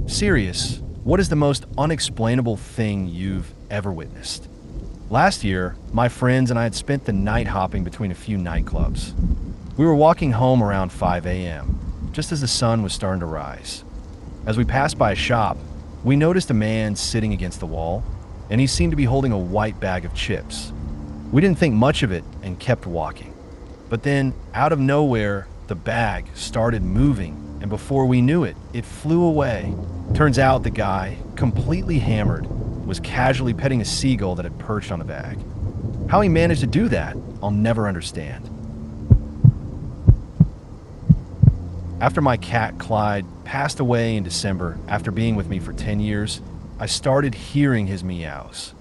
Serious, what is the most unexplainable thing you've ever witnessed? Last year, my friends and I had spent the night hopping between a few nightclubs. We were walking home around 5 a.m., just as the sun was starting to rise. As we passed by a shop, we noticed a man sitting against the wall, and he seemed to be holding a white bag of chips. We didn't think much of it and kept walking. But then, out of nowhere, the bag started moving, and before we knew it, it flew away. Turns out the guy, completely hammered, was casually petting a seagull that had perched on the bag. How he managed to do that, I'll never understand. After my cat Clyde passed away in December after being with me for 10 years, I started hearing his meows.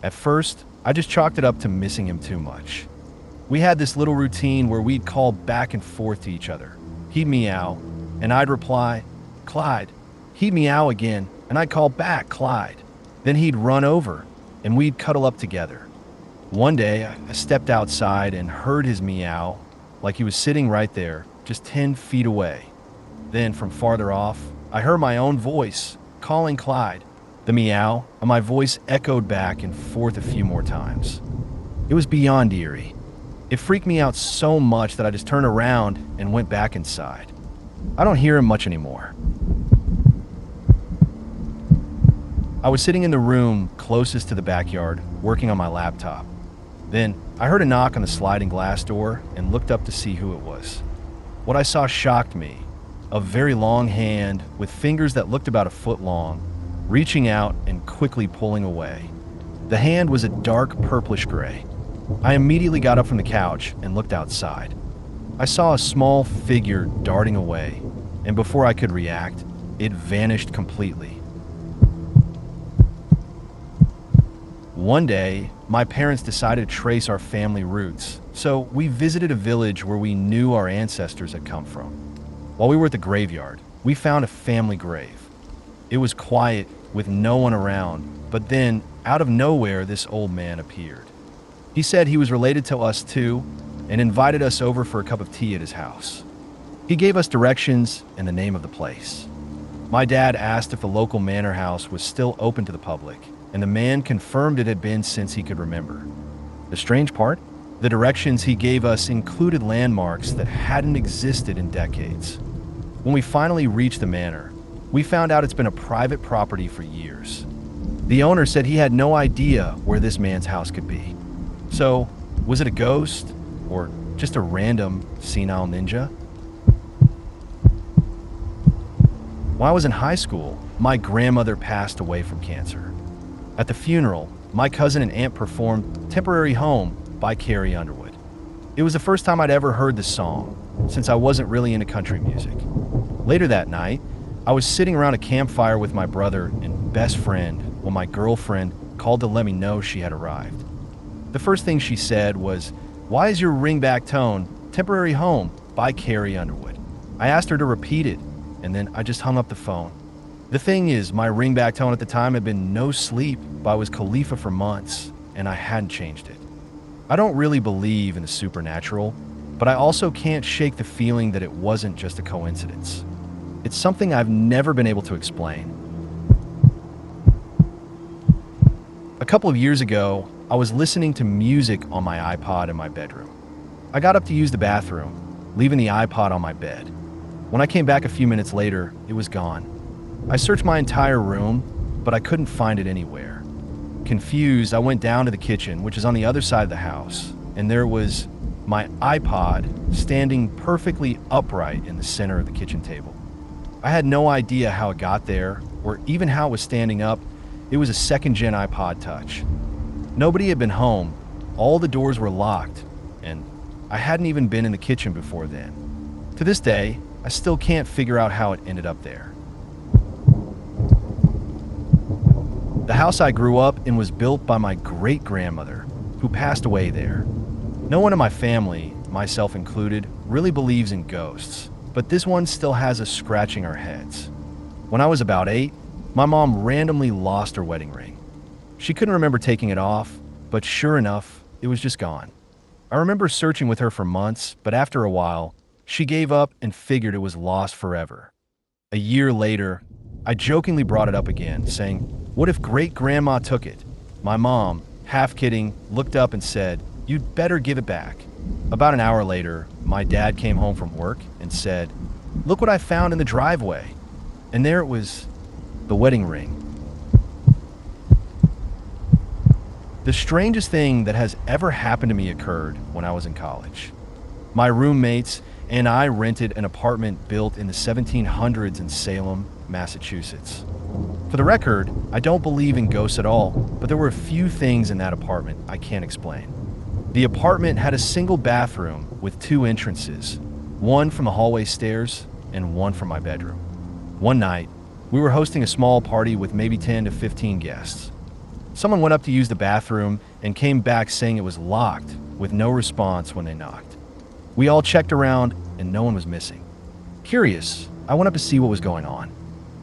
At first, I just chalked it up to missing him too much. We had this little routine where we'd call back and forth to each other. He'd meow, and I'd reply, "Clyde." He'd meow again, and I'd call back, "Clyde." Then he'd run over, and we'd cuddle up together. One day, I stepped outside and heard his meow like he was sitting right there, just 10 feet away. Then, from farther off, I heard my own voice calling Clyde. The meow and my voice echoed back and forth a few more times. It was beyond eerie. It freaked me out so much that I just turned around and went back inside. I don't hear him much anymore. I was sitting in the room closest to the backyard, working on my laptop. Then I heard a knock on the sliding glass door and looked up to see who it was. What I saw shocked me. A very long hand with fingers that looked about a foot long, reaching out and quickly pulling away. The hand was a dark purplish gray. I immediately got up from the couch and looked outside. I saw a small figure darting away, and before I could react, it vanished completely. One day, my parents decided to trace our family roots, so we visited a village where we knew our ancestors had come from. While we were at the graveyard, we found a family grave. It was quiet, with no one around, but then, out of nowhere, this old man appeared. He said he was related to us too, and invited us over for a cup of tea at his house. He gave us directions and the name of the place. My dad asked if the local manor house was still open to the public, and the man confirmed it had been since he could remember. The strange part? The directions he gave us included landmarks that hadn't existed in decades. When we finally reached the manor, we found out it's been a private property for years. The owner said he had no idea where this man's house could be. So, was it a ghost or just a random senile ninja? While I was in high school, my grandmother passed away from cancer. At the funeral, my cousin and aunt performed "Temporary Home" by Carrie Underwood. It was the first time I'd ever heard the song, since I wasn't really into country music. Later that night, I was sitting around a campfire with my brother and best friend when my girlfriend called to let me know she had arrived. The first thing she said was, "Why is your ringback tone Temporary Home by Carrie Underwood?" I asked her to repeat it, and then I just hung up the phone. The thing is, my ringback tone at the time had been "No Sleep" by Wiz Khalifa for months, and I hadn't changed it. I don't really believe in the supernatural, but I also can't shake the feeling that it wasn't just a coincidence. It's something I've never been able to explain. A couple of years ago, I was listening to music on my iPod in my bedroom. I got up to use the bathroom, leaving the iPod on my bed. When I came back a few minutes later, it was gone. I searched my entire room, but I couldn't find it anywhere. Confused, I went down to the kitchen, which is on the other side of the house, and there was my iPod standing perfectly upright in the center of the kitchen table. I had no idea how it got there, or even how it was standing up. It was a second-gen iPod Touch. Nobody had been home, all the doors were locked, and I hadn't even been in the kitchen before then. To this day, I still can't figure out how it ended up there. The house I grew up in was built by my great-grandmother, who passed away there. No one in my family, myself included, really believes in ghosts, but this one still has us scratching our heads. When I was about 8, my mom randomly lost her wedding ring. She couldn't remember taking it off, but sure enough, it was just gone. I remember searching with her for months, but after a while, she gave up and figured it was lost forever. A year later, I jokingly brought it up again, saying, "What if great-grandma took it?" My mom, half kidding, looked up and said, "You'd better give it back." About an hour later, my dad came home from work and said, "Look what I found in the driveway." And there it was, the wedding ring. The strangest thing that has ever happened to me occurred when I was in college. My roommates and I rented an apartment built in the 1700s in Salem, Massachusetts. For the record, I don't believe in ghosts at all, but there were a few things in that apartment I can't explain. The apartment had a single bathroom with two entrances, one from the hallway stairs and one from my bedroom. One night, we were hosting a small party with maybe 10 to 15 guests. Someone went up to use the bathroom and came back saying it was locked, with no response when they knocked. We all checked around and no one was missing. Curious, I went up to see what was going on.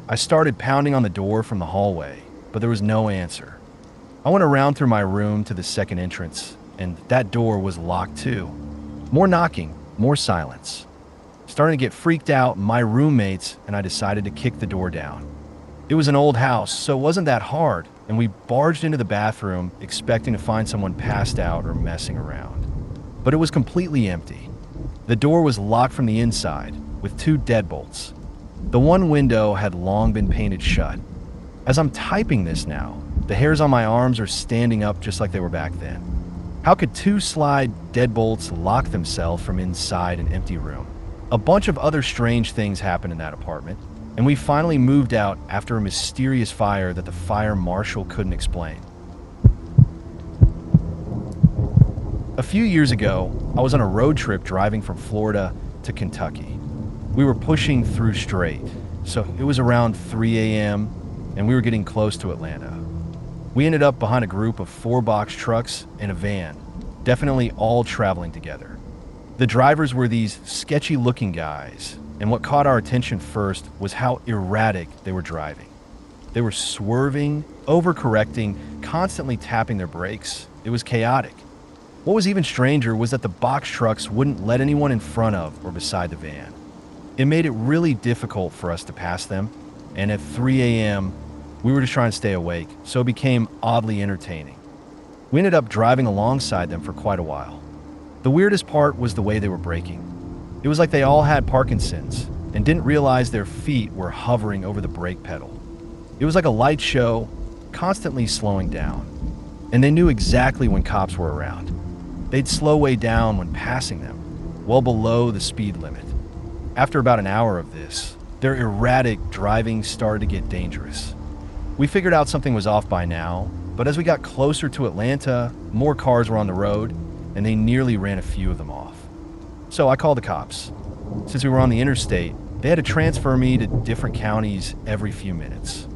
I started pounding on the door from the hallway, but there was no answer. I went around through my room to the second entrance, and that door was locked too. More knocking, more silence. Starting to get freaked out, my roommates and I decided to kick the door down. It was an old house, so it wasn't that hard, and we barged into the bathroom expecting to find someone passed out or messing around. But it was completely empty. The door was locked from the inside, with two deadbolts. The one window had long been painted shut. As I'm typing this now, the hairs on my arms are standing up just like they were back then. How could two slide deadbolts lock themselves from inside an empty room? A bunch of other strange things happened in that apartment, and we finally moved out after a mysterious fire that the fire marshal couldn't explain. A few years ago, I was on a road trip driving from Florida to Kentucky. We were pushing through straight, so it was around 3 a.m., and we were getting close to Atlanta. We ended up behind a group of 4-box trucks and a van, definitely all traveling together. The drivers were these sketchy-looking guys, and what caught our attention first was how erratic they were driving. They were swerving, overcorrecting, constantly tapping their brakes. It was chaotic. What was even stranger was that the box trucks wouldn't let anyone in front of or beside the van. It made it really difficult for us to pass them, and at 3 a.m., we were just trying to stay awake, so it became oddly entertaining. We ended up driving alongside them for quite a while. The weirdest part was the way they were braking. It was like they all had Parkinson's and didn't realize their feet were hovering over the brake pedal. It was like a light show, constantly slowing down. And they knew exactly when cops were around. They'd slow way down when passing them, well below the speed limit. After about an hour of this, their erratic driving started to get dangerous. We figured out something was off by now, but as we got closer to Atlanta, more cars were on the road, and they nearly ran a few of them off. So I called the cops. Since we were on the interstate, they had to transfer me to different counties every few minutes.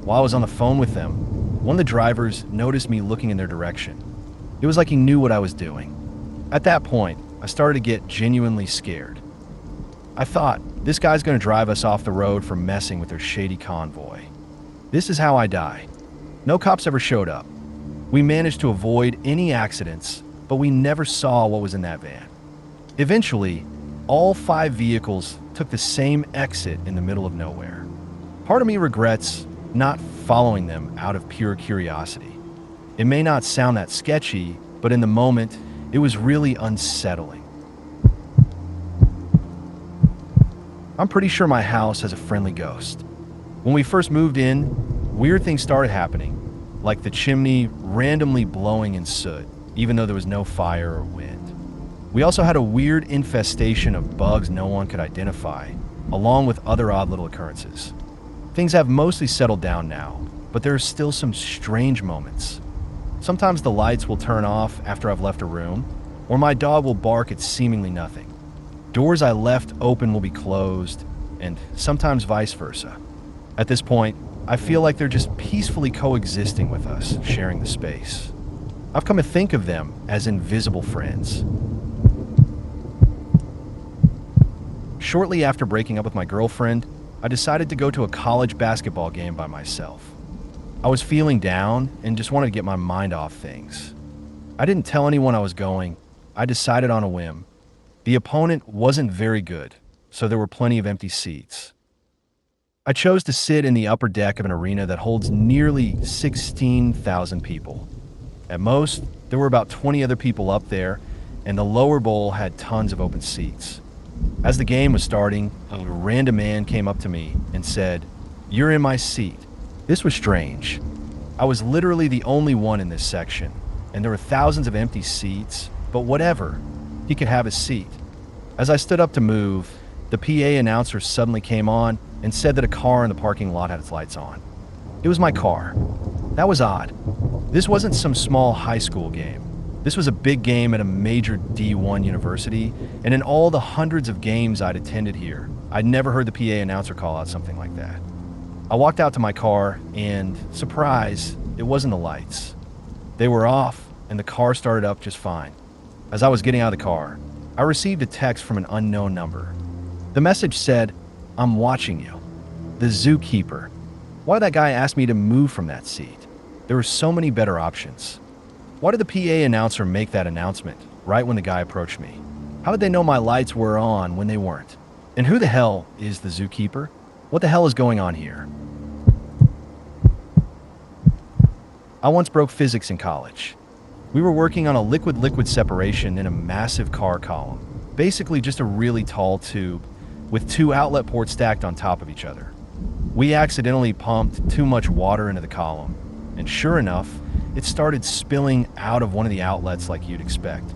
While I was on the phone with them, one of the drivers noticed me looking in their direction. It was like he knew what I was doing. At that point, I started to get genuinely scared. I thought, this guy's going to drive us off the road for messing with their shady convoy. This is how I die. No cops ever showed up. We managed to avoid any accidents, but we never saw what was in that van. Eventually, all 5 vehicles took the same exit in the middle of nowhere. Part of me regrets not following them out of pure curiosity. It may not sound that sketchy, but in the moment, it was really unsettling. I'm pretty sure my house has a friendly ghost. When we first moved in, weird things started happening, like the chimney randomly blowing in soot, even though there was no fire or wind. We also had a weird infestation of bugs no one could identify, along with other odd little occurrences. Things have mostly settled down now, but there are still some strange moments. Sometimes the lights will turn off after I've left a room, or my dog will bark at seemingly nothing. Doors I left open will be closed, and sometimes vice versa. At this point, I feel like they're just peacefully coexisting with us, sharing the space. I've come to think of them as invisible friends. Shortly after breaking up with my girlfriend, I decided to go to a college basketball game by myself. I was feeling down and just wanted to get my mind off things. I didn't tell anyone I was going. I decided on a whim. The opponent wasn't very good, so there were plenty of empty seats. I chose to sit in the upper deck of an arena that holds nearly 16,000 people. At most, there were about 20 other people up there, and the lower bowl had tons of open seats. As the game was starting, a random man came up to me and said, "You're in my seat." This was strange. I was literally the only one in this section, and there were thousands of empty seats, but whatever, he could have his seat. As I stood up to move, the PA announcer suddenly came on and said that a car in the parking lot had its lights on. It was my car. That was odd. This wasn't some small high school game. This was a big game at a major D1 university, and in all the hundreds of games I'd attended here, I'd never heard the PA announcer call out something like that. I walked out to my car, and surprise, it wasn't the lights. They were off, and the car started up just fine. As I was getting out of the car, I received a text from an unknown number. The message said, "I'm watching you. The zookeeper." Why that guy asked me to move from that seat? There were so many better options. Why did the PA announcer make that announcement right when the guy approached me? How did they know my lights were on when they weren't? And who the hell is the zookeeper? What the hell is going on here? I once broke physics in college. We were working on a liquid-liquid separation in a massive car column, basically just a really tall tube with two outlet ports stacked on top of each other. We accidentally pumped too much water into the column, and sure enough, it started spilling out of one of the outlets like you'd expect.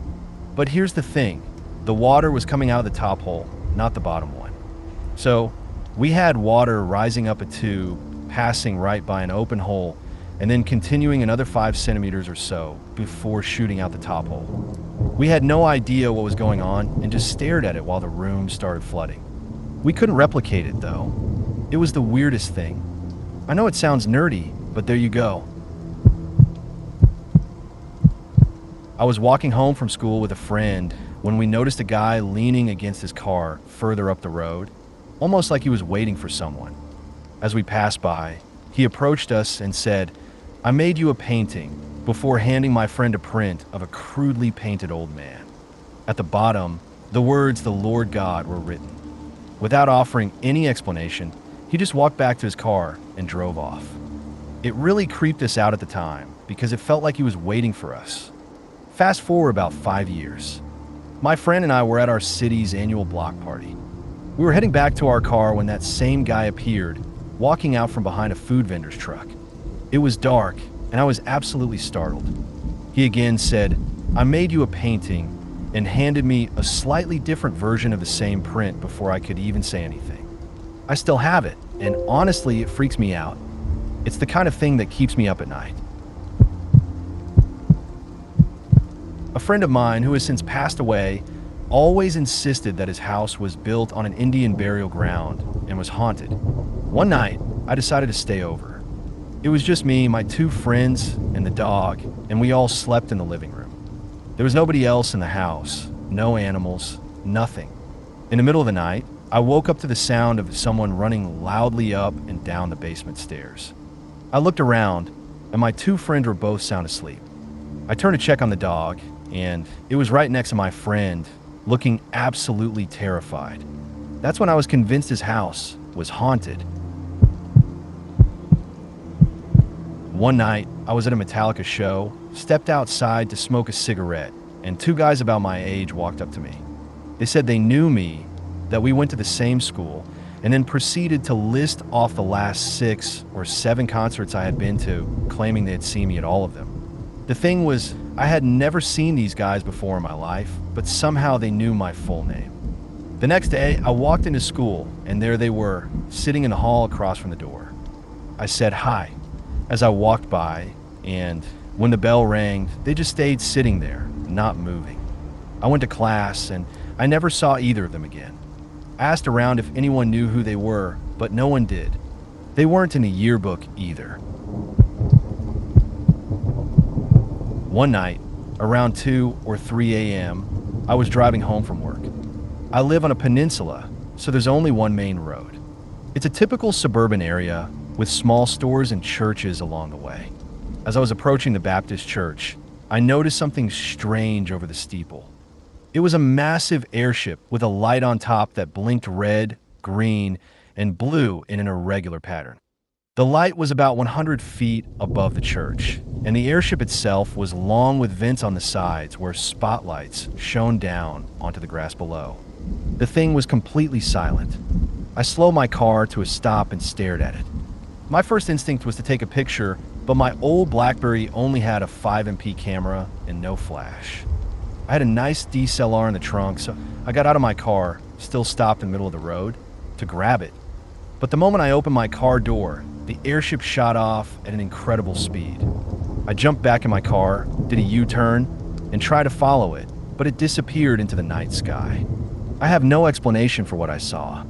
But here's the thing, the water was coming out of the top hole, not the bottom one. So we had water rising up a tube, passing right by an open hole, and then continuing another 5 centimeters or so before shooting out the top hole. We had no idea what was going on and just stared at it while the room started flooding. We couldn't replicate it though. It was the weirdest thing. I know it sounds nerdy, but there you go. I was walking home from school with a friend when we noticed a guy leaning against his car further up the road, almost like he was waiting for someone. As we passed by, he approached us and said, "I made you a painting," before handing my friend a print of a crudely painted old man. At the bottom, the words "The Lord God" were written. Without offering any explanation, he just walked back to his car and drove off. It really creeped us out at the time because it felt like he was waiting for us. Fast forward about 5 years. My friend and I were at our city's annual block party. We were heading back to our car when that same guy appeared, walking out from behind a food vendor's truck. It was dark, and I was absolutely startled. He again said, "I made you a painting," and handed me a slightly different version of the same print before I could even say anything. I still have it, and honestly, it freaks me out. It's the kind of thing that keeps me up at night. A friend of mine who has since passed away always insisted that his house was built on an Indian burial ground and was haunted. One night, I decided to stay over. It was just me, my 2 friends, and the dog, and we all slept in the living room. There was nobody else in the house, no animals, nothing. In the middle of the night, I woke up to the sound of someone running loudly up and down the basement stairs. I looked around, and my 2 friends were both sound asleep. I turned to check on the dog, and it was right next to my friend, looking absolutely terrified. That's when I was convinced his house was haunted. One night, I was at a Metallica show, stepped outside to smoke a cigarette, and 2 guys about my age walked up to me. They said they knew me, that we went to the same school, and then proceeded to list off the last 6 or 7 concerts I had been to, claiming they had seen me at all of them. The thing was, I had never seen these guys before in my life, but somehow they knew my full name. The next day, I walked into school, and there they were, sitting in the hall across from the door. I said hi as I walked by, and when the bell rang, they just stayed sitting there, not moving. I went to class, and I never saw either of them again. I asked around if anyone knew who they were, but no one did. They weren't in the yearbook either. One night, around 2 or 3 a.m., I was driving home from work. I live on a peninsula, so there's only one main road. It's a typical suburban area with small stores and churches along the way. As I was approaching the Baptist church, I noticed something strange over the steeple. It was a massive airship with a light on top that blinked red, green, and blue in an irregular pattern. The light was about 100 feet above the church, and the airship itself was long with vents on the sides where spotlights shone down onto the grass below. The thing was completely silent. I slowed my car to a stop and stared at it. My first instinct was to take a picture, but my old BlackBerry only had a 5MP camera and no flash. I had a nice DSLR in the trunk, so I got out of my car, still stopped in the middle of the road, to grab it. But the moment I opened my car door, the airship shot off at an incredible speed. I jumped back in my car, did a U-turn, and tried to follow it, but it disappeared into the night sky. I have no explanation for what I saw.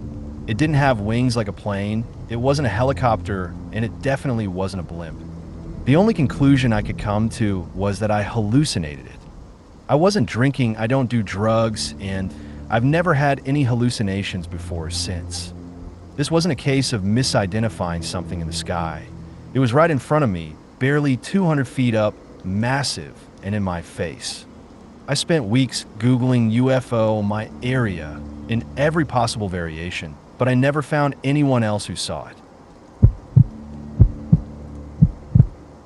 It didn't have wings like a plane, it wasn't a helicopter, and it definitely wasn't a blimp. The only conclusion I could come to was that I hallucinated it. I wasn't drinking, I don't do drugs, and I've never had any hallucinations before or since. This wasn't a case of misidentifying something in the sky. It was right in front of me, barely 200 feet up, massive, and in my face. I spent weeks Googling UFO my area in every possible variation, but I never found anyone else who saw it.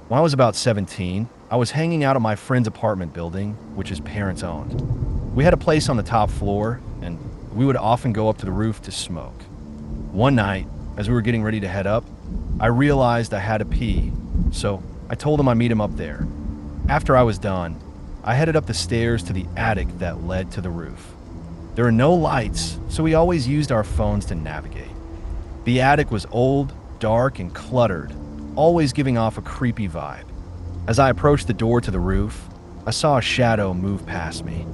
When I was about 17, I was hanging out at my friend's apartment building, which his parents owned. We had a place on the top floor, and we would often go up to the roof to smoke. One night, as we were getting ready to head up, I realized I had to pee, so I told him I'd meet him up there. After I was done, I headed up the stairs to the attic that led to the roof. There were no lights, so we always used our phones to navigate. The attic was old, dark, and cluttered, always giving off a creepy vibe. As I approached the door to the roof, I saw a shadow move past me.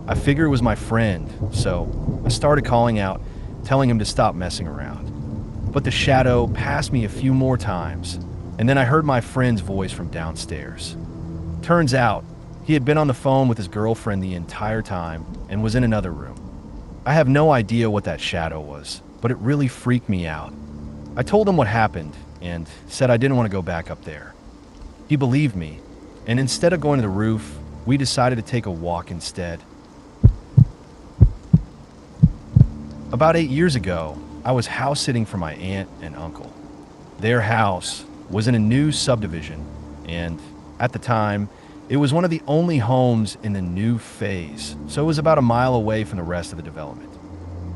I figured it was my friend, so I started calling out, telling him to stop messing around. But the shadow passed me a few more times, and then I heard my friend's voice from downstairs. Turns out, he had been on the phone with his girlfriend the entire time and was in another room. I have no idea what that shadow was, but it really freaked me out. I told him what happened and said I didn't want to go back up there. He believed me, and instead of going to the roof, we decided to take a walk instead. About 8 years ago, I was house sitting for my aunt and uncle. Their house was in a new subdivision, and at the time, it was one of the only homes in the new phase, so it was about a mile away from the rest of the development.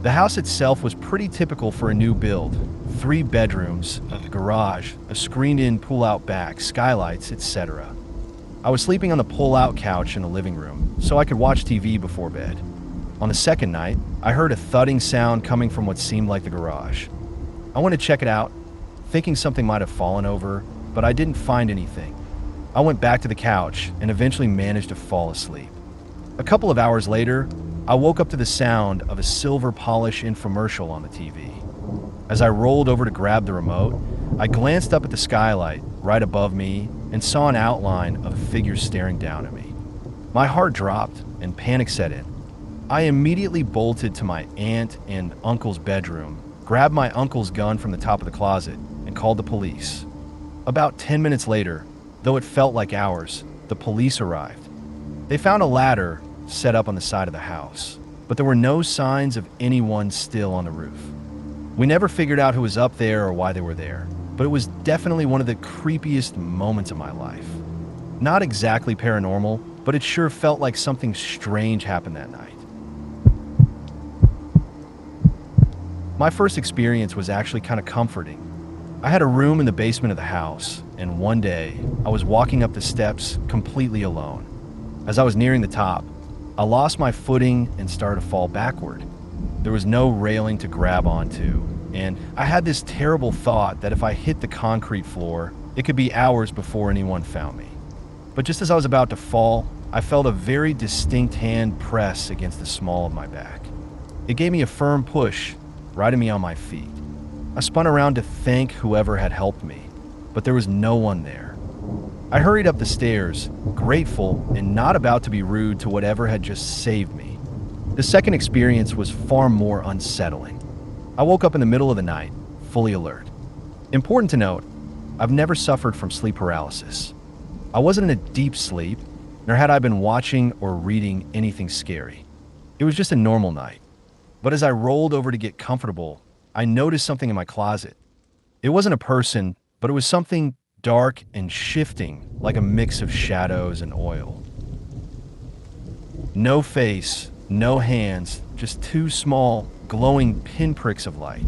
The house itself was pretty typical for a new build: 3 bedrooms, a garage, a screened-in pull-out back, skylights, etc. I was sleeping on the pull-out couch in the living room, so I could watch TV before bed. On the second night, I heard a thudding sound coming from what seemed like the garage. I went to check it out, thinking something might have fallen over, but I didn't find anything. I went back to the couch and eventually managed to fall asleep. A couple of hours later, I woke up to the sound of a silver polish infomercial on the TV. As I rolled over to grab the remote, I glanced up at the skylight right above me and saw an outline of a figure staring down at me. My heart dropped and panic set in. I immediately bolted to my aunt and uncle's bedroom, grabbed my uncle's gun from the top of the closet, and called the police. About 10 minutes later, though it felt like hours, the police arrived. They found a ladder set up on the side of the house, but there were no signs of anyone still on the roof. We never figured out who was up there or why they were there, but it was definitely one of the creepiest moments of my life. Not exactly paranormal, but it sure felt like something strange happened that night. My first experience was actually kind of comforting. I had a room in the basement of the house, and one day, I was walking up the steps completely alone. As I was nearing the top, I lost my footing and started to fall backward. There was no railing to grab onto, and I had this terrible thought that if I hit the concrete floor, it could be hours before anyone found me. But just as I was about to fall, I felt a very distinct hand press against the small of my back. It gave me a firm push, righting me on my feet. I spun around to thank whoever had helped me, but there was no one there. I hurried up the stairs, grateful and not about to be rude to whatever had just saved me. The second experience was far more unsettling. I woke up in the middle of the night, fully alert. Important to note, I've never suffered from sleep paralysis. I wasn't in a deep sleep, nor had I been watching or reading anything scary. It was just a normal night. But as I rolled over to get comfortable, I noticed something in my closet. It wasn't a person, but it was something dark and shifting, like a mix of shadows and oil. No face, no hands, just two small, glowing pinpricks of light.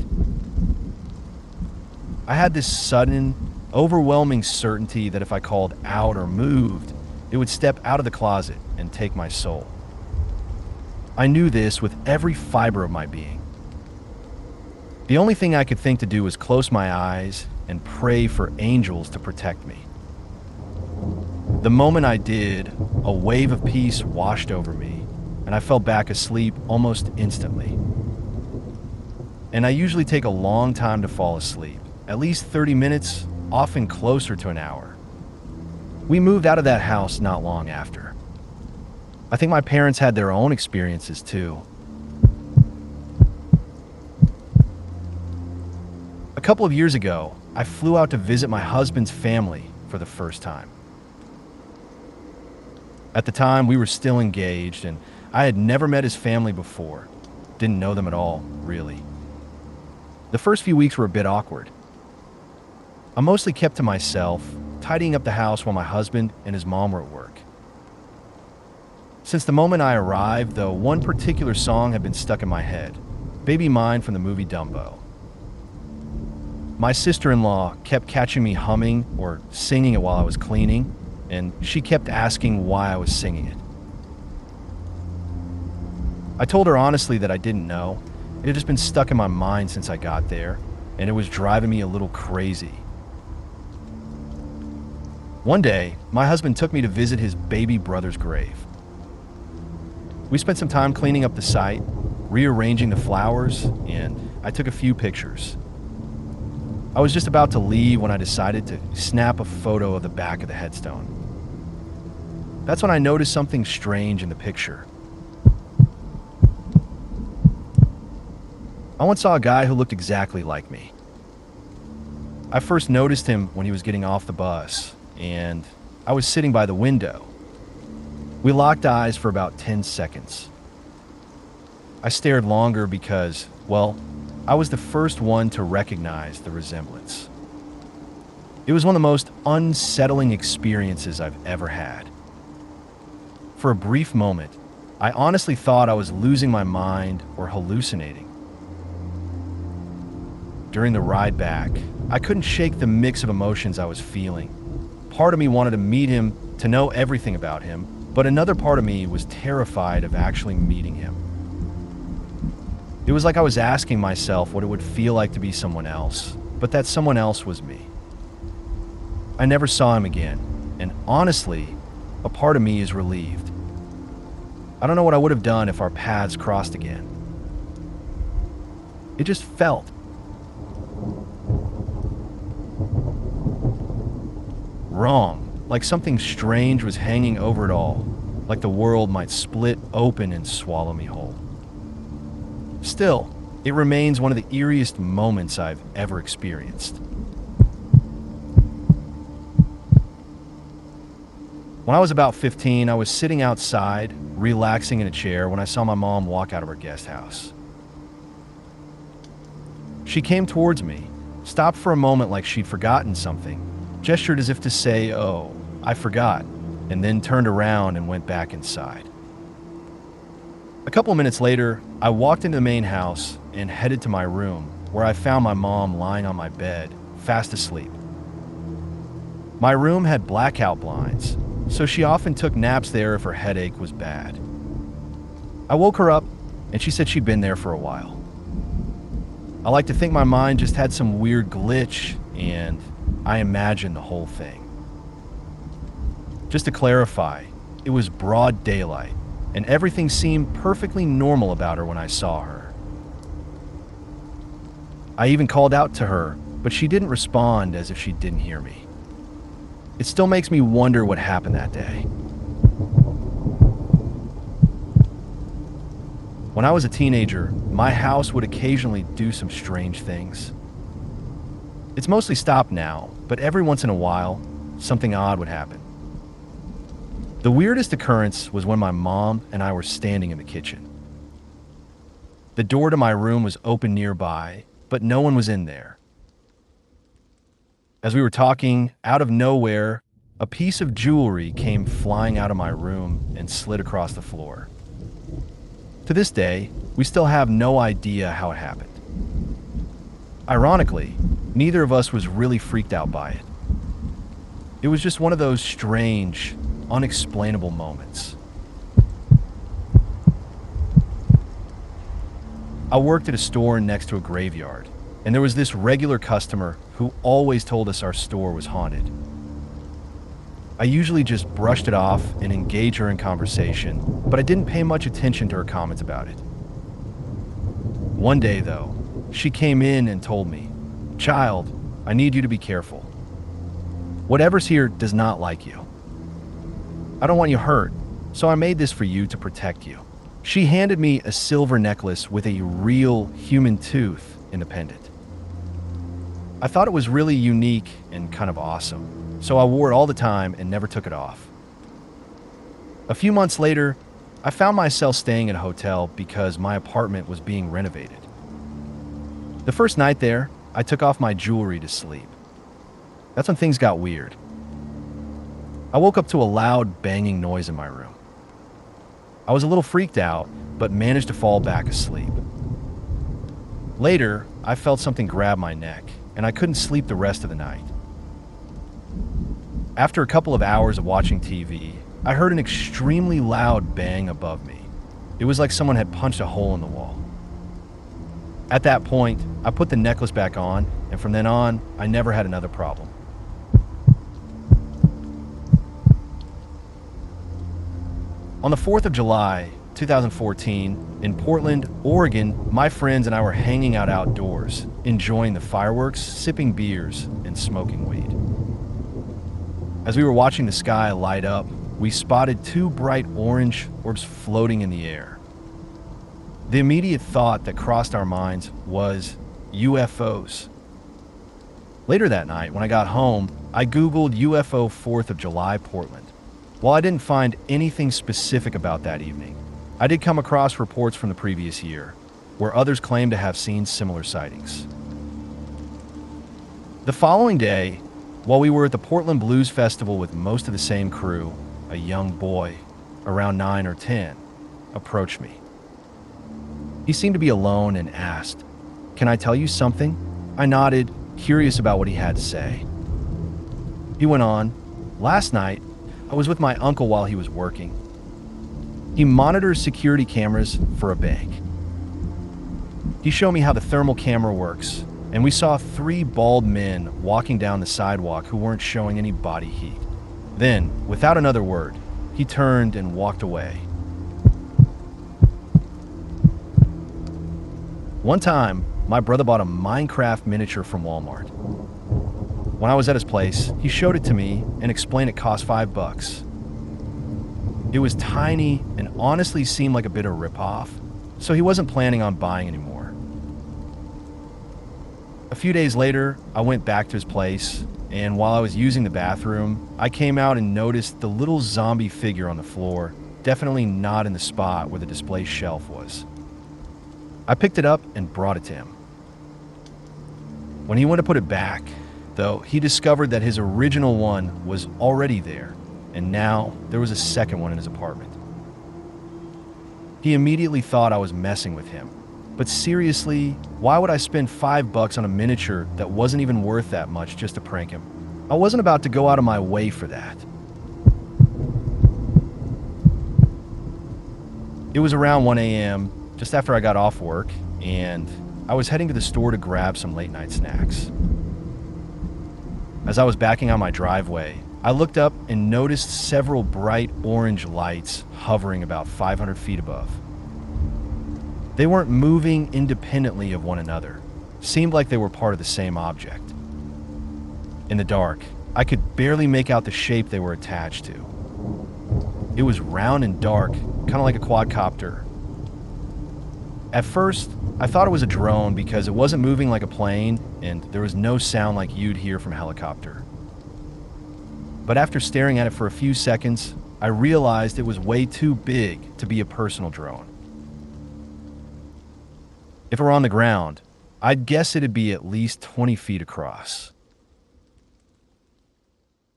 I had this sudden, overwhelming certainty that if I called out or moved, it would step out of the closet and take my soul. I knew this with every fiber of my being. The only thing I could think to do was close my eyes and pray for angels to protect me. The moment I did, a wave of peace washed over me, and I fell back asleep almost instantly. And I usually take a long time to fall asleep, at least 30 minutes, often closer to an hour. We moved out of that house not long after. I think my parents had their own experiences too. A couple of years ago, I flew out to visit my husband's family for the first time. At the time, we were still engaged, and I had never met his family before. Didn't know them at all, really. The first few weeks were a bit awkward. I mostly kept to myself, tidying up the house while my husband and his mom were at work. Since the moment I arrived, though, one particular song had been stuck in my head, Baby Mine from the movie Dumbo. My sister-in-law kept catching me humming or singing it while I was cleaning, and she kept asking why I was singing it. I told her honestly that I didn't know. It had just been stuck in my mind since I got there, and it was driving me a little crazy. One day, my husband took me to visit his baby brother's grave. We spent some time cleaning up the site, rearranging the flowers, and I took a few pictures. I was just about to leave when I decided to snap a photo of the back of the headstone. That's when I noticed something strange in the picture. I once saw a guy who looked exactly like me. I first noticed him when he was getting off the bus, and I was sitting by the window. We locked eyes for about 10 seconds. I stared longer because, well, I was the first one to recognize the resemblance. It was one of the most unsettling experiences I've ever had. For a brief moment, I honestly thought I was losing my mind or hallucinating. During the ride back, I couldn't shake the mix of emotions I was feeling. Part of me wanted to meet him, to know everything about him, but another part of me was terrified of actually meeting him. It was like I was asking myself what it would feel like to be someone else, but that someone else was me. I never saw him again, and honestly, a part of me is relieved. I don't know what I would have done if our paths crossed again. It just felt wrong, like something strange was hanging over it all, like the world might split open and swallow me whole. Still, it remains one of the eeriest moments I've ever experienced. When I was about 15, I was sitting outside, relaxing in a chair when I saw my mom walk out of her guest house. She came towards me, stopped for a moment like she'd forgotten something, gestured as if to say, "Oh, I forgot," and then turned around and went back inside. A couple of minutes later, I walked into the main house and headed to my room, where I found my mom lying on my bed, fast asleep. My room had blackout blinds, so she often took naps there if her headache was bad. I woke her up, and she said she'd been there for a while. I like to think my mind just had some weird glitch, and I imagined the whole thing. Just to clarify, it was broad daylight, and everything seemed perfectly normal about her when I saw her. I even called out to her, but she didn't respond, as if she didn't hear me. It still makes me wonder what happened that day. When I was a teenager, my house would occasionally do some strange things. It's mostly stopped now, but every once in a while, something odd would happen. The weirdest occurrence was when my mom and I were standing in the kitchen. The door to my room was open nearby, but no one was in there. As we were talking, out of nowhere, a piece of jewelry came flying out of my room and slid across the floor. To this day, we still have no idea how it happened. Ironically, neither of us was really freaked out by it. It was just one of those strange, unexplainable moments. I worked at a store next to a graveyard, and there was this regular customer who always told us our store was haunted. I usually just brushed it off and engaged her in conversation, but I didn't pay much attention to her comments about it. One day, though, she came in and told me, "Child, I need you to be careful. Whatever's here does not like you. I don't want you hurt, so I made this for you to protect you." She handed me a silver necklace with a real human tooth in the pendant. I thought it was really unique and kind of awesome, so I wore it all the time and never took it off. A few months later, I found myself staying at a hotel because my apartment was being renovated. The first night there, I took off my jewelry to sleep. That's when things got weird. I woke up to a loud banging noise in my room. I was a little freaked out, but managed to fall back asleep. Later, I felt something grab my neck, and I couldn't sleep the rest of the night. After a couple of hours of watching TV, I heard an extremely loud bang above me. It was like someone had punched a hole in the wall. At that point, I put the necklace back on, and from then on, I never had another problem. On the 4th of July, 2014, in Portland, Oregon, my friends and I were hanging out outdoors, enjoying the fireworks, sipping beers, and smoking weed. As we were watching the sky light up, we spotted two bright orange orbs floating in the air. The immediate thought that crossed our minds was UFOs. Later that night, when I got home, I Googled UFO 4th of July Portland. While I didn't find anything specific about that evening, I did come across reports from the previous year, where others claimed to have seen similar sightings. The following day, while we were at the Portland Blues Festival with most of the same crew, a young boy, around 9 or 10, approached me. He seemed to be alone and asked, "Can I tell you something?" I nodded, curious about what he had to say. He went on, "Last night, I was with my uncle while he was working. He monitors security cameras for a bank. He showed me how the thermal camera works, and we saw 3 bald men walking down the sidewalk who weren't showing any body heat. Then, without another word, he turned and walked away. One time, my brother bought a Minecraft miniature from Walmart. When I was at his place, he showed it to me and explained it cost $5. It was tiny and honestly seemed like a bit of a ripoff, so he wasn't planning on buying anymore. A few days later, I went back to his place, and while I was using the bathroom, I came out and noticed the little zombie figure on the floor, definitely not in the spot where the display shelf was. I picked it up and brought it to him. When he went to put it back, though, he discovered that his original one was already there, and now there was a second one in his apartment. He immediately thought I was messing with him, but seriously, why would I spend $5 on a miniature that wasn't even worth that much just to prank him? I wasn't about to go out of my way for that. It was around 1 a.m., just after I got off work, and I was heading to the store to grab some late night snacks. As I was backing on my driveway, I looked up and noticed several bright orange lights hovering about 500 feet above. They weren't moving independently of one another. Seemed like they were part of the same object. In the dark, I could barely make out the shape they were attached to. It was round and dark, kind of like a quadcopter. At first, I thought it was a drone because it wasn't moving like a plane and there was no sound like you'd hear from a helicopter. But after staring at it for a few seconds, I realized it was way too big to be a personal drone. If it were on the ground, I'd guess it'd be at least 20 feet across.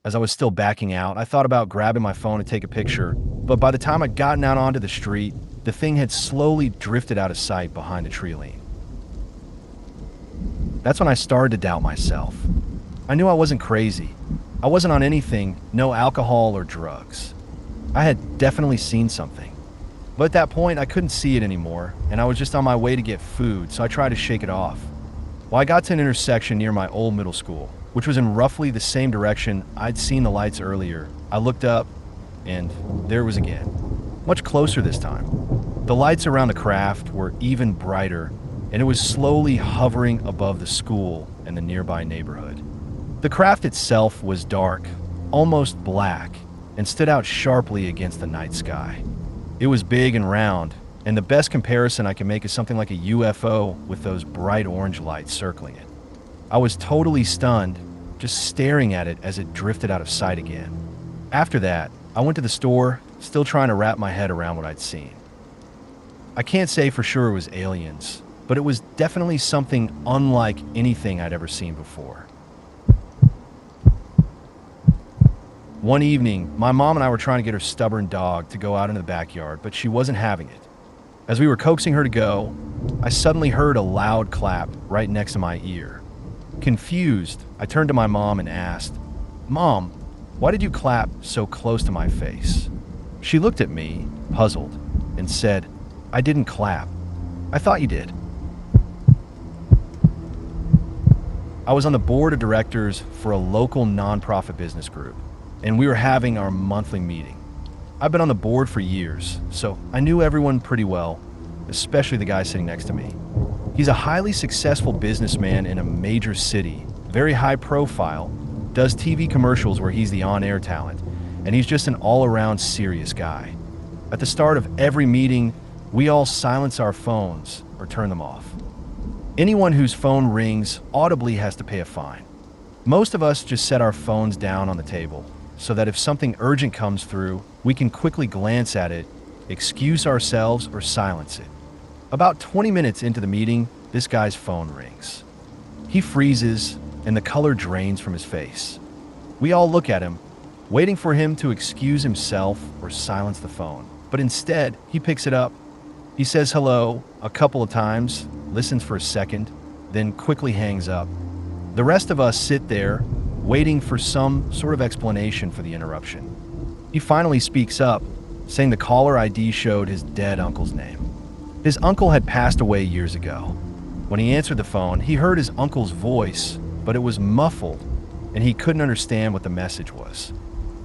As I was still backing out, I thought about grabbing my phone to take a picture, but by the time I'd gotten out onto the street, the thing had slowly drifted out of sight behind a tree line. That's when I started to doubt myself. I knew I wasn't crazy. I wasn't on anything, no alcohol or drugs. I had definitely seen something. But at that point, I couldn't see it anymore, and I was just on my way to get food, so I tried to shake it off. Well, I got to an intersection near my old middle school, which was in roughly the same direction I'd seen the lights earlier. I looked up, and there it was again. Much closer this time. The lights around the craft were even brighter, and it was slowly hovering above the school and the nearby neighborhood. The craft itself was dark, almost black, and stood out sharply against the night sky. It was big and round, and the best comparison I can make is something like a UFO with those bright orange lights circling it. I was totally stunned, just staring at it as it drifted out of sight again. After that, I went to the store, still trying to wrap my head around what I'd seen. I can't say for sure it was aliens, but it was definitely something unlike anything I'd ever seen before. One evening, my mom and I were trying to get her stubborn dog to go out into the backyard, but she wasn't having it. As we were coaxing her to go, I suddenly heard a loud clap right next to my ear. Confused, I turned to my mom and asked, "Mom, why did you clap so close to my face?" She looked at me, puzzled, and said, "I didn't clap. I thought you did." I was on the board of directors for a local nonprofit business group, and we were having our monthly meeting. I've been on the board for years, so I knew everyone pretty well, especially the guy sitting next to me. He's a highly successful businessman in a major city, very high profile, does TV commercials where he's the on-air talent, and he's just an all-around serious guy. At the start of every meeting, we all silence our phones or turn them off. Anyone whose phone rings audibly has to pay a fine. Most of us just set our phones down on the table so that if something urgent comes through, we can quickly glance at it, excuse ourselves, or silence it. About 20 minutes into the meeting, this guy's phone rings. He freezes, and the color drains from his face. We all look at him, waiting for him to excuse himself or silence the phone. But instead, he picks it up. He says hello a couple of times, listens for a second, then quickly hangs up. The rest of us sit there, waiting for some sort of explanation for the interruption. He finally speaks up, saying the caller ID showed his dead uncle's name. His uncle had passed away years ago. When he answered the phone, he heard his uncle's voice, but it was muffled, and he couldn't understand what the message was.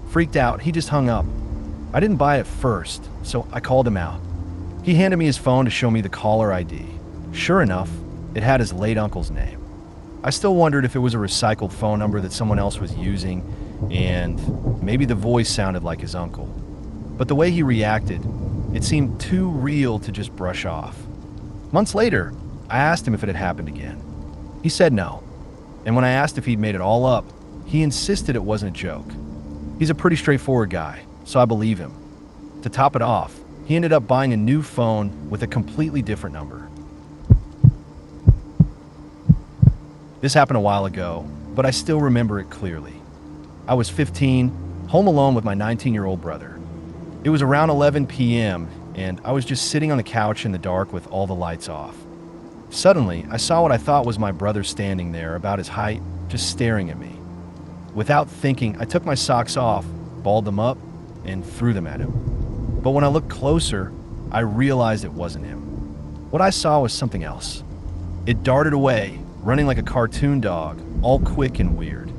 Freaked out, he just hung up. I didn't buy it first, so I called him out. He handed me his phone to show me the caller ID. Sure enough, it had his late uncle's name. I still wondered if it was a recycled phone number that someone else was using, and maybe the voice sounded like his uncle. But the way he reacted, it seemed too real to just brush off. Months later, I asked him if it had happened again. He said no, and when I asked if he'd made it all up, he insisted it wasn't a joke. He's a pretty straightforward guy, so I believe him. To top it off, he ended up buying a new phone with a completely different number. This happened a while ago, but I still remember it clearly. I was 15, home alone with my 19-year-old brother. It was around 11 p.m., and I was just sitting on the couch in the dark with all the lights off. Suddenly, I saw what I thought was my brother standing there, about his height, just staring at me. Without thinking, I took my socks off, balled them up, and threw them at him. But when I looked closer, I realized it wasn't him. What I saw was something else. It darted away, running like a cartoon dog, all quick and weird.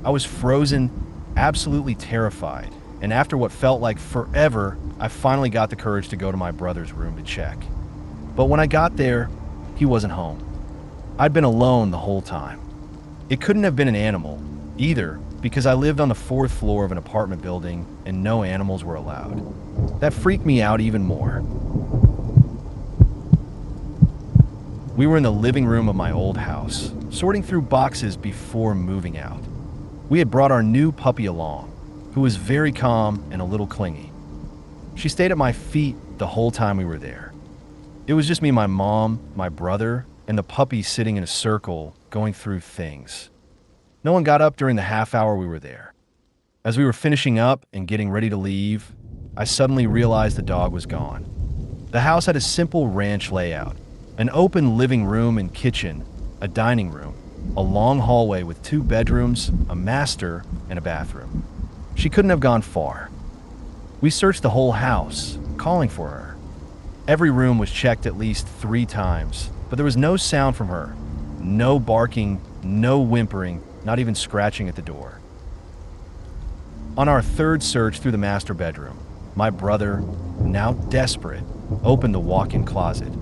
I was frozen, absolutely terrified, and after what felt like forever, I finally got the courage to go to my brother's room to check. But when I got there, he wasn't home. I'd been alone the whole time. It couldn't have been an animal, either, because I lived on the 4th floor of an apartment building and no animals were allowed. That freaked me out even more. We were in the living room of my old house, sorting through boxes before moving out. We had brought our new puppy along, who was very calm and a little clingy. She stayed at my feet the whole time we were there. It was just me, my mom, my brother, and the puppies sitting in a circle going through things. No one got up during the half hour we were there. As we were finishing up and getting ready to leave, I suddenly realized the dog was gone. The house had a simple ranch layout, an open living room and kitchen, a dining room, a long hallway with 2 bedrooms, a master, and a bathroom. She couldn't have gone far. We searched the whole house, calling for her. Every room was checked at least 3 times, but there was no sound from her. No barking, no whimpering, not even scratching at the door. On our 3rd search through the master bedroom, my brother, now desperate, opened the walk-in closet.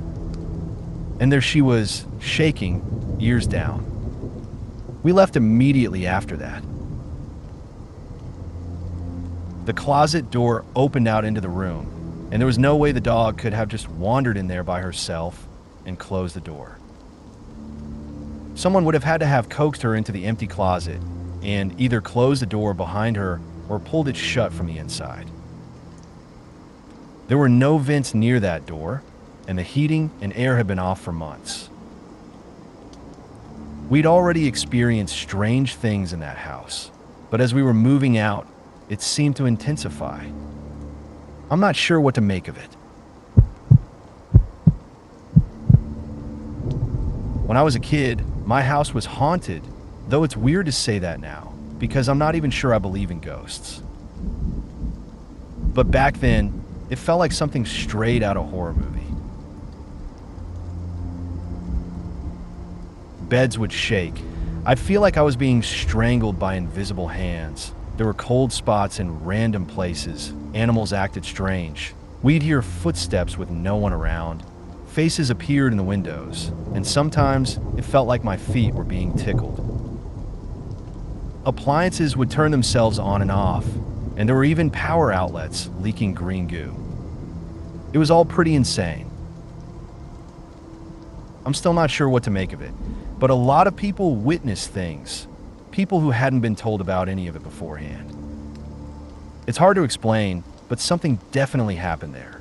And there she was, shaking, ears down. We left immediately after that. The closet door opened out into the room, and there was no way the dog could have just wandered in there by herself and closed the door. Someone would have had to have coaxed her into the empty closet and either closed the door behind her or pulled it shut from the inside. There were no vents near that door, and the heating and air had been off for months. We'd already experienced strange things in that house, but as we were moving out, it seemed to intensify. I'm not sure what to make of it. When I was a kid, my house was haunted, though it's weird to say that now, because I'm not even sure I believe in ghosts. But back then, it felt like something straight out of a horror movie. Beds would shake. I'd feel like I was being strangled by invisible hands. There were cold spots in random places. Animals acted strange. We'd hear footsteps with no one around. Faces appeared in the windows, and sometimes it felt like my feet were being tickled. Appliances would turn themselves on and off, and there were even power outlets leaking green goo. It was all pretty insane. I'm still not sure what to make of it, but a lot of people witnessed things, people who hadn't been told about any of it beforehand. It's hard to explain, but something definitely happened there.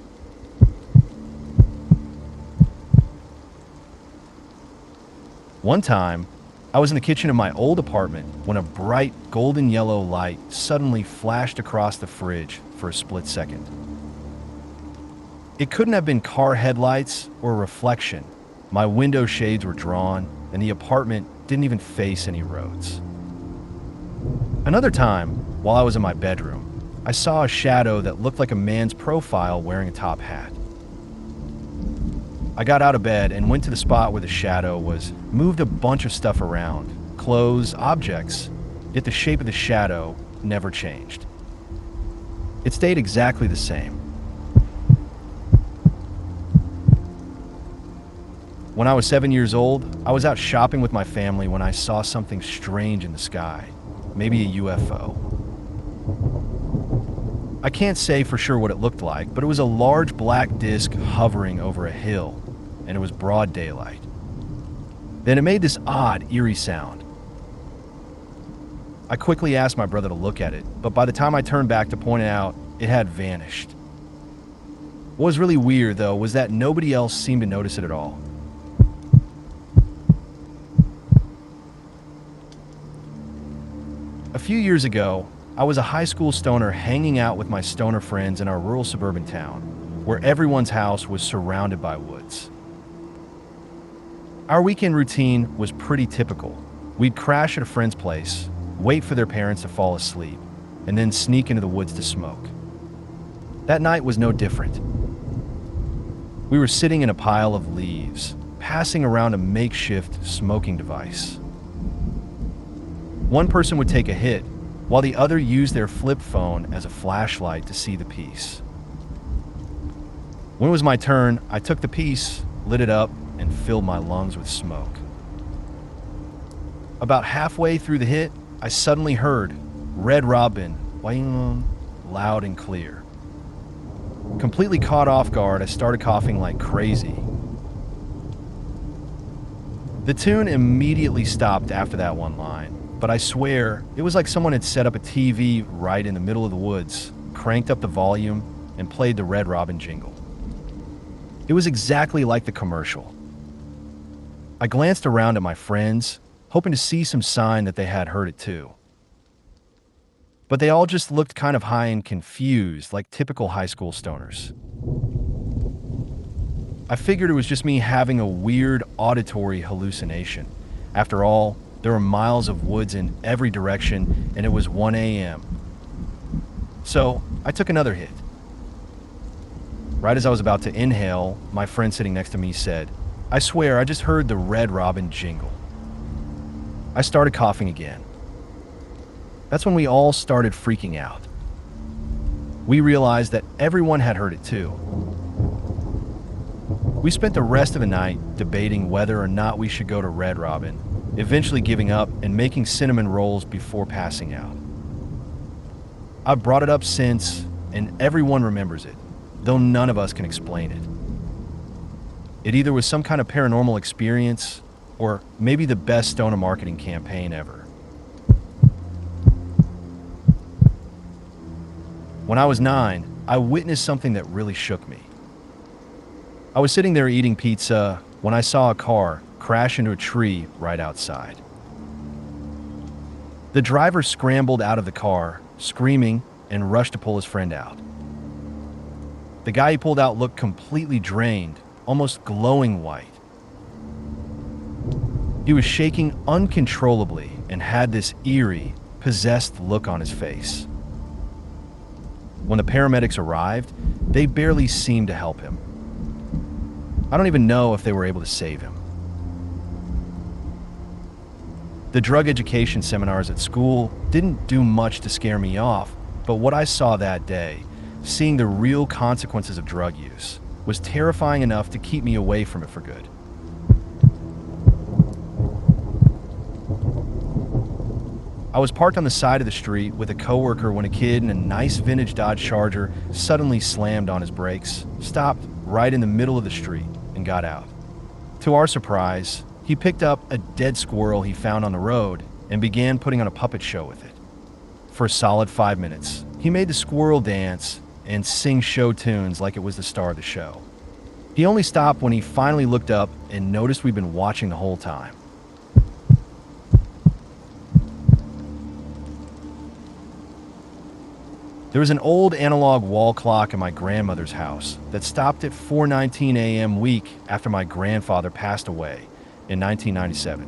One time, I was in the kitchen of my old apartment when a bright golden yellow light suddenly flashed across the fridge for a split second. It couldn't have been car headlights or a reflection. My window shades were drawn, and the apartment didn't even face any roads. Another time, while I was in my bedroom, I saw a shadow that looked like a man's profile wearing a top hat. I got out of bed and went to the spot where the shadow was, moved a bunch of stuff around, clothes, objects, yet the shape of the shadow never changed. It stayed exactly the same. When I was 7 years old, I was out shopping with my family when I saw something strange in the sky, maybe a UFO. I can't say for sure what it looked like, but it was a large black disc hovering over a hill, and it was broad daylight. Then it made this odd, eerie sound. I quickly asked my brother to look at it, but by the time I turned back to point it out, it had vanished. What was really weird, though, was that nobody else seemed to notice it at all. A few years ago, I was a high school stoner hanging out with my stoner friends in our rural suburban town, where everyone's house was surrounded by woods. Our weekend routine was pretty typical. We'd crash at a friend's place, wait for their parents to fall asleep, and then sneak into the woods to smoke. That night was no different. We were sitting in a pile of leaves, passing around a makeshift smoking device. One person would take a hit, while the other used their flip phone as a flashlight to see the piece. When it was my turn, I took the piece, lit it up, and filled my lungs with smoke. About halfway through the hit, I suddenly heard Red Robin, loud and clear. Completely caught off guard, I started coughing like crazy. The tune immediately stopped after that one line. But I swear, it was like someone had set up a TV right in the middle of the woods, cranked up the volume, and played the Red Robin jingle. It was exactly like the commercial. I glanced around at my friends, hoping to see some sign that they had heard it too. But they all just looked kind of high and confused, like typical high school stoners. I figured it was just me having a weird auditory hallucination. After all, there were miles of woods in every direction, and it was 1 a.m. So I took another hit. Right as I was about to inhale, my friend sitting next to me said, "I swear I just heard the Red Robin jingle." I started coughing again. That's when we all started freaking out. We realized that everyone had heard it too. We spent the rest of the night debating whether or not we should go to Red Robin, eventually giving up and making cinnamon rolls before passing out. I've brought it up since, and everyone remembers it, though none of us can explain it. It either was some kind of paranormal experience, or maybe the best stoner marketing campaign ever. When I was 9, I witnessed something that really shook me. I was sitting there eating pizza when I saw a car crash into a tree right outside. The driver scrambled out of the car, screaming, and rushed to pull his friend out. The guy he pulled out looked completely drained, almost glowing white. He was shaking uncontrollably and had this eerie, possessed look on his face. When the paramedics arrived, they barely seemed to help him. I don't even know if they were able to save him. The drug education seminars at school didn't do much to scare me off, but what I saw that day, seeing the real consequences of drug use, was terrifying enough to keep me away from it for good. I was parked on the side of the street with a coworker when a kid in a nice vintage Dodge Charger suddenly slammed on his brakes, stopped right in the middle of the street, and got out. To our surprise, he picked up a dead squirrel he found on the road and began putting on a puppet show with it. For a solid 5 minutes, he made the squirrel dance and sing show tunes like it was the star of the show. He only stopped when he finally looked up and noticed we'd been watching the whole time. There was an old analog wall clock in my grandmother's house that stopped at 4:19 a.m. week after my grandfather passed away in 1997.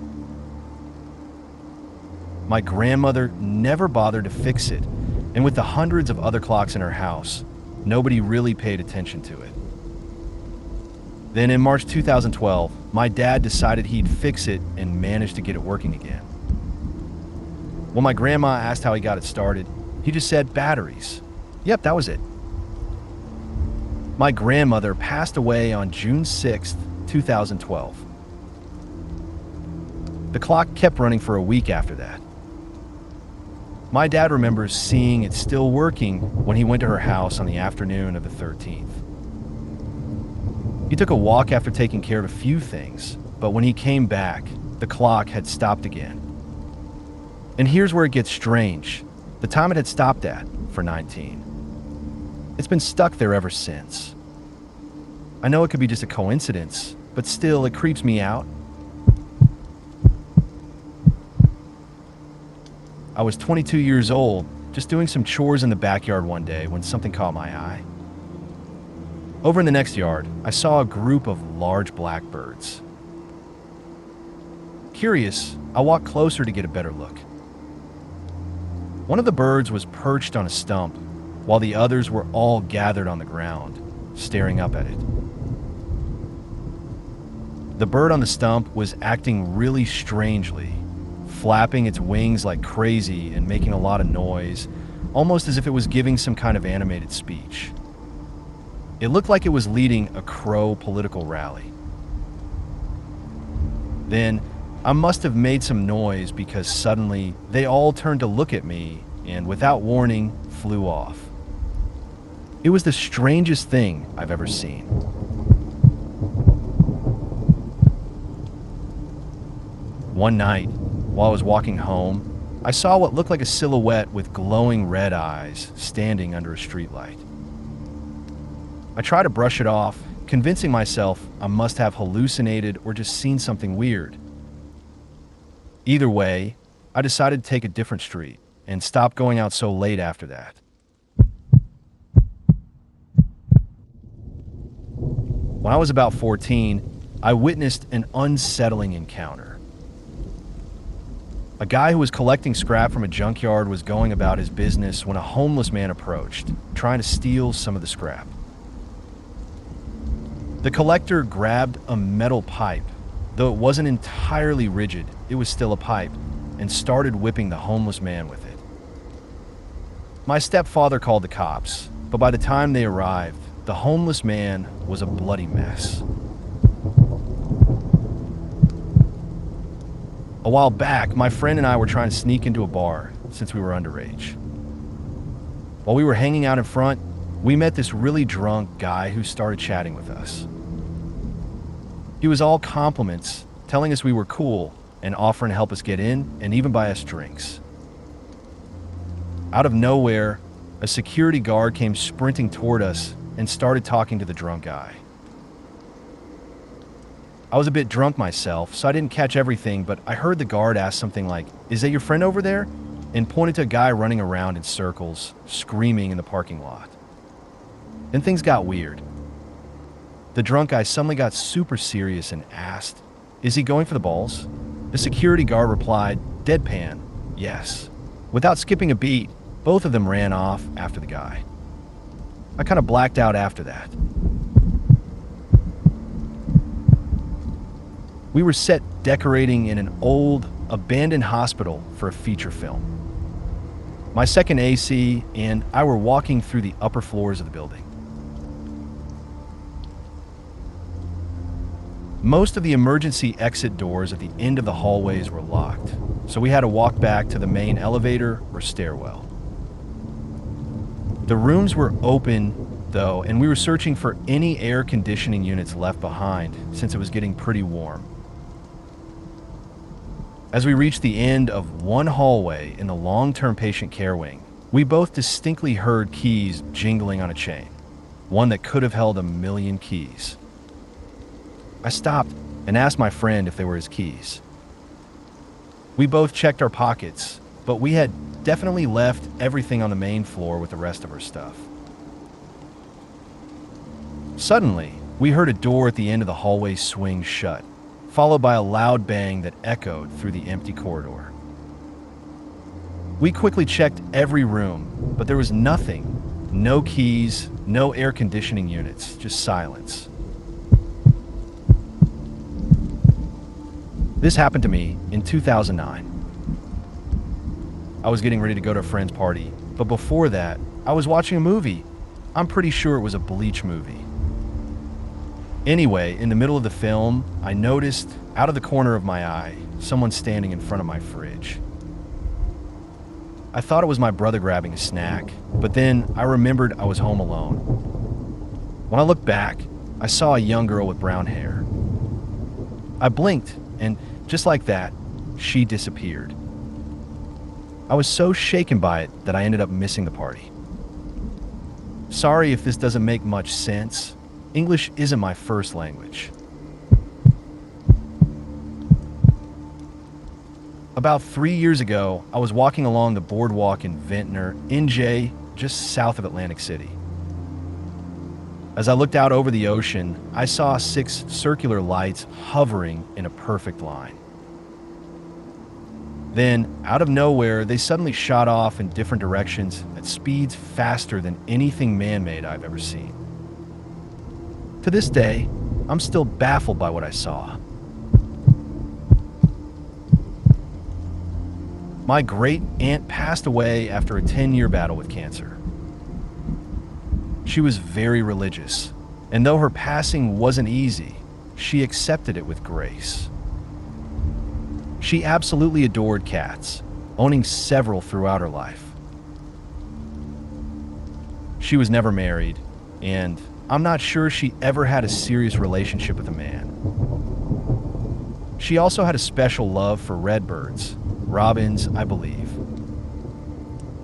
My grandmother never bothered to fix it, and with the hundreds of other clocks in her house, nobody really paid attention to it. Then in March 2012, my dad decided he'd fix it and managed to get it working again. When my grandma asked how he got it started, he just said batteries. Yep, that was it. My grandmother passed away on June 6th, 2012. The clock kept running for a week after that. My dad remembers seeing it still working when he went to her house on the afternoon of the 13th. He took a walk after taking care of a few things, but when he came back, the clock had stopped again. And here's where it gets strange. The time it had stopped at, for 19. It's been stuck there ever since. I know it could be just a coincidence, but still, it creeps me out. I was 22 years old, just doing some chores in the backyard one day when something caught my eye. Over in the next yard, I saw a group of large blackbirds. Curious, I walked closer to get a better look. One of the birds was perched on a stump, while the others were all gathered on the ground, staring up at it. The bird on the stump was acting really strangely, flapping its wings like crazy and making a lot of noise, almost as if it was giving some kind of animated speech. It looked like it was leading a Crow political rally. Then, I must have made some noise because suddenly they all turned to look at me and, without warning, flew off. It was the strangest thing I've ever seen. One night, while I was walking home, I saw what looked like a silhouette with glowing red eyes standing under a streetlight. I tried to brush it off convincing myself I must have hallucinated or just seen something weird. Either way, I decided to take a different street and stop going out so late after that. When I was about 14, I witnessed an unsettling encounter. A guy who was collecting scrap from a junkyard was going about his business when a homeless man approached, trying to steal some of the scrap. The collector grabbed a metal pipe. Though it wasn't entirely rigid, it was still a pipe, and started whipping the homeless man with it. My stepfather called the cops, but by the time they arrived, the homeless man was a bloody mess. A while back, my friend and I were trying to sneak into a bar since we were underage. While we were hanging out in front, we met this really drunk guy who started chatting with us. He was all compliments, telling us we were cool and offering to help us get in and even buy us drinks. Out of nowhere, a security guard came sprinting toward us and started talking to the drunk guy. I was a bit drunk myself, so I didn't catch everything, but I heard the guard ask something like, "Is that your friend over there?" and pointed to a guy running around in circles, screaming in the parking lot. Then things got weird. The drunk guy suddenly got super serious and asked, "Is he going for the balls?" The security guard replied, deadpan, "Yes." Without skipping a beat, both of them ran off after the guy. I kind of blacked out after that. We were set decorating in an old, abandoned hospital for a feature film. My second AC and I were walking through the upper floors of the building. Most of the emergency exit doors at the end of the hallways were locked, so we had to walk back to the main elevator or stairwell. The rooms were open, though, and we were searching for any air conditioning units left behind since it was getting pretty warm. As we reached the end of one hallway in the long-term patient care wing, we both distinctly heard keys jingling on a chain, one that could have held 1,000,000 keys. I stopped and asked my friend if they were his keys. We both checked our pockets, but we had definitely left everything on the main floor with the rest of our stuff. Suddenly, we heard a door at the end of the hallway swing shut, followed by a loud bang that echoed through the empty corridor. We quickly checked every room, but there was nothing. No keys, no air conditioning units, just silence. This happened to me in 2009. I was getting ready to go to a friend's party, but before that, I was watching a movie. I'm pretty sure it was a Bleach movie. Anyway, in the middle of the film, I noticed, out of the corner of my eye, someone standing in front of my fridge. I thought it was my brother grabbing a snack, but then I remembered I was home alone. When I looked back, I saw a young girl with brown hair. I blinked, and just like that, she disappeared. I was so shaken by it that I ended up missing the party. Sorry if this doesn't make much sense. English isn't my first language. About 3 years ago, I was walking along the boardwalk in Ventnor, NJ, just south of Atlantic City. As I looked out over the ocean, I saw 6 circular lights hovering in a perfect line. Then, out of nowhere, they suddenly shot off in different directions at speeds faster than anything man-made I've ever seen. To this day, I'm still baffled by what I saw. My great-aunt passed away after a 10-year battle with cancer. She was very religious, and though her passing wasn't easy, she accepted it with grace. She absolutely adored cats, owning several throughout her life. She was never married, and I'm not sure she ever had a serious relationship with a man. She also had a special love for redbirds, robins, I believe.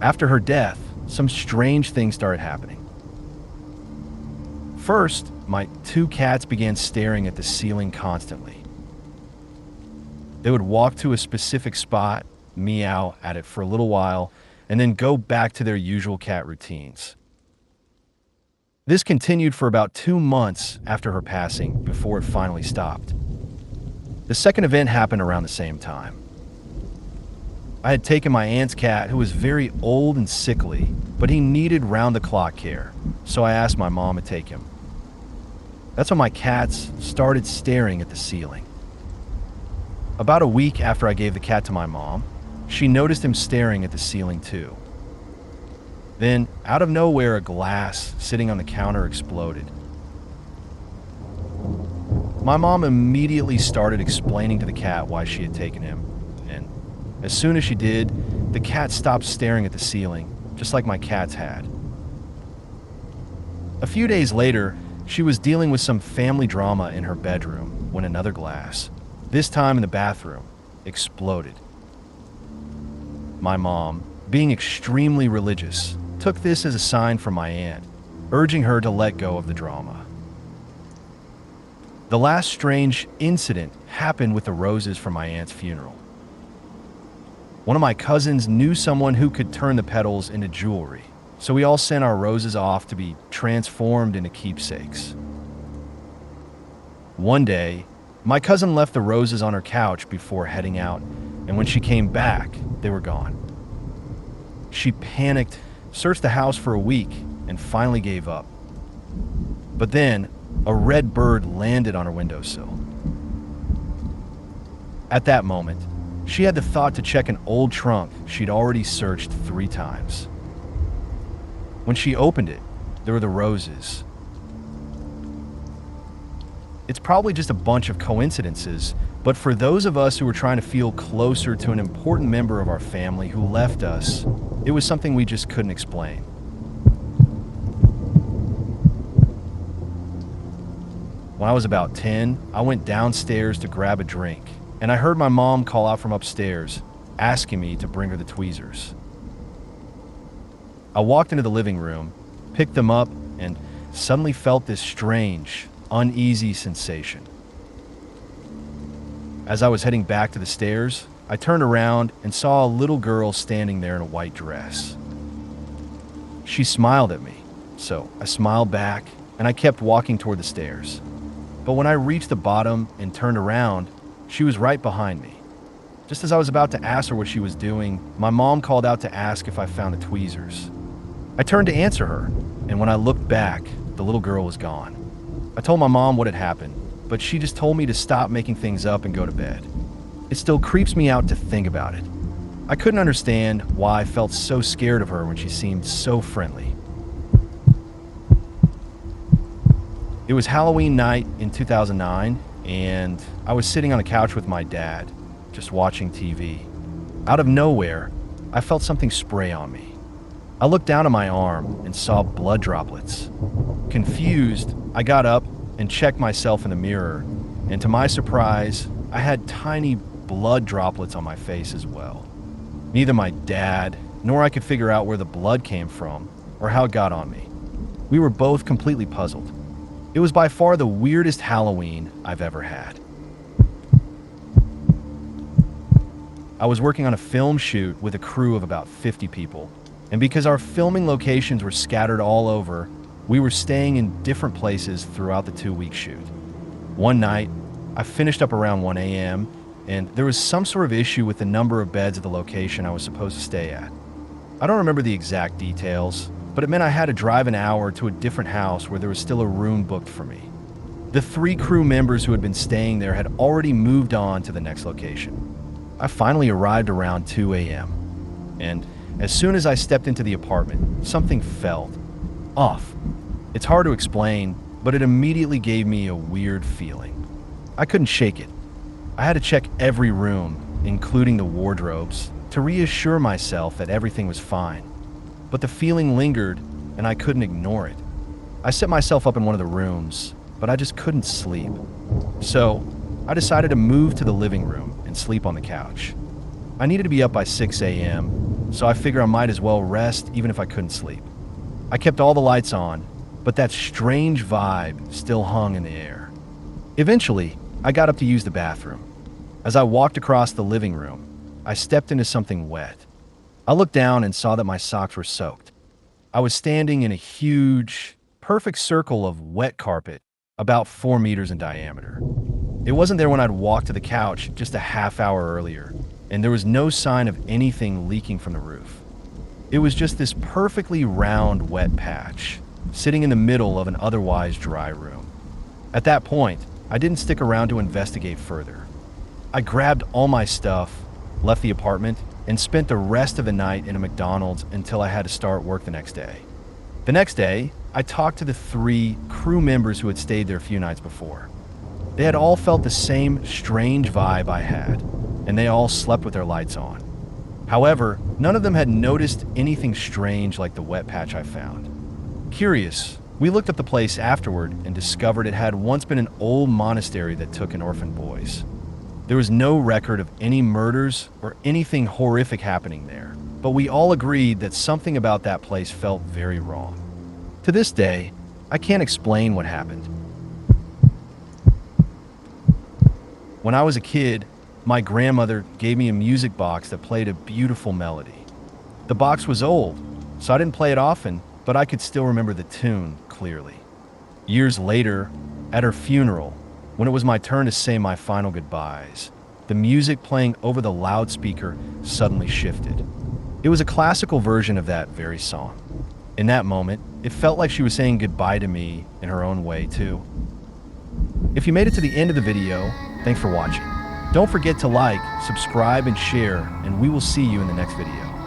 After her death, some strange things started happening. first, my two cats began staring at the ceiling constantly. They would walk to a specific spot, meow at it for a little while, and then go back to their usual cat routines. This continued for about 2 months after her passing before it finally stopped. The second event happened around the same time. I had taken my aunt's cat, who was very old and sickly, but he needed round-the-clock care, so I asked my mom to take him. That's when my cats started staring at the ceiling. About a week after I gave the cat to my mom, she noticed him staring at the ceiling too. Then, out of nowhere, a glass sitting on the counter exploded. My mom immediately started explaining to the cat why she had taken him, and as soon as she did, the cat stopped staring at the ceiling, just like my cats had. A few days later, she was dealing with some family drama in her bedroom when another glass, this time in the bathroom, exploded. My mom, being extremely religious, took this as a sign from my aunt, urging her to let go of the drama. The last strange incident happened with the roses from my aunt's funeral. One of my cousins knew someone who could turn the petals into jewelry, so we all sent our roses off to be transformed into keepsakes. One day, my cousin left the roses on her couch before heading out, and when she came back, they were gone. She panicked, searched the house for a week, and finally gave up. But then, a red bird landed on her windowsill. At that moment, she had the thought to check an old trunk she'd already searched 3 times. When she opened it, there were the roses. It's probably just a bunch of coincidences, but for those of us who were trying to feel closer to an important member of our family who left us, it was something we just couldn't explain. When I was about 10, I went downstairs to grab a drink, and I heard my mom call out from upstairs, asking me to bring her the tweezers. I walked into the living room, picked them up, and suddenly felt this strange, uneasy sensation. As I was heading back to the stairs, I turned around and saw a little girl standing there in a white dress. She smiled at me, so I smiled back, and I kept walking toward the stairs. But when I reached the bottom and turned around, she was right behind me. Just as I was about to ask her what she was doing, my mom called out to ask if I found the tweezers. I turned to answer her, and when I looked back, the little girl was gone. I told my mom what had happened, but she just told me to stop making things up and go to bed. It still creeps me out to think about it. I couldn't understand why I felt so scared of her when she seemed so friendly. It was Halloween night in 2009, and I was sitting on a couch with my dad, just watching TV. Out of nowhere, I felt something spray on me. I looked down at my arm and saw blood droplets. Confused, I got up and checked myself in the mirror, and to my surprise, I had tiny blood droplets on my face as well. Neither my dad nor I could figure out where the blood came from or how it got on me. We were both completely puzzled. It was by far the weirdest Halloween I've ever had. I was working on a film shoot with a crew of about 50 people, and because our filming locations were scattered all over, we were staying in different places throughout the 2-week shoot. One night, I finished up around 1 a.m., and there was some sort of issue with the number of beds at the location I was supposed to stay at. I don't remember the exact details, but it meant I had to drive an hour to a different house where there was still a room booked for me. The 3 crew members who had been staying there had already moved on to the next location. I finally arrived around 2 a.m., and as soon as I stepped into the apartment, something felt off. It's hard to explain, but it immediately gave me a weird feeling. I couldn't shake it. I had to check every room, including the wardrobes, to reassure myself that everything was fine. But the feeling lingered, and I couldn't ignore it. I set myself up in one of the rooms, but I just couldn't sleep. So, I decided to move to the living room and sleep on the couch. I needed to be up by 6 a.m., so I figured I might as well rest even if I couldn't sleep. I kept all the lights on, but but that strange vibe still hung in the air. Eventually, I got up to use the bathroom. As I walked across the living room, I stepped into something wet. I looked down and saw that my socks were soaked. I was standing in a huge, perfect circle of wet carpet, about 4 meters in diameter. It wasn't there when I'd walked to the couch just a half hour earlier, and there was no sign of anything leaking from the roof. It was just this perfectly round, wet patch, sitting in the middle of an otherwise dry room. At that point, I didn't stick around to investigate further. I grabbed all my stuff, left the apartment, and spent the rest of the night in a McDonald's until I had to start work the next day. The next day, I talked to the 3 crew members who had stayed there a few nights before. They had all felt the same strange vibe I had, and they all slept with their lights on. However, none of them had noticed anything strange like the wet patch I found. Curious, we looked up the place afterward and discovered it had once been an old monastery that took in orphan boys. There was no record of any murders or anything horrific happening there, but we all agreed that something about that place felt very wrong. To this day, I can't explain what happened. When I was a kid, my grandmother gave me a music box that played a beautiful melody. The box was old, so I didn't play it often, but I could still remember the tune clearly. Years later, at her funeral, when it was my turn to say my final goodbyes, the music playing over the loudspeaker suddenly shifted. It was a classical version of that very song. In that moment, it felt like she was saying goodbye to me in her own way, too. If you made it to the end of the video, thanks for watching. Don't forget to like, subscribe, and share, and we will see you in the next video.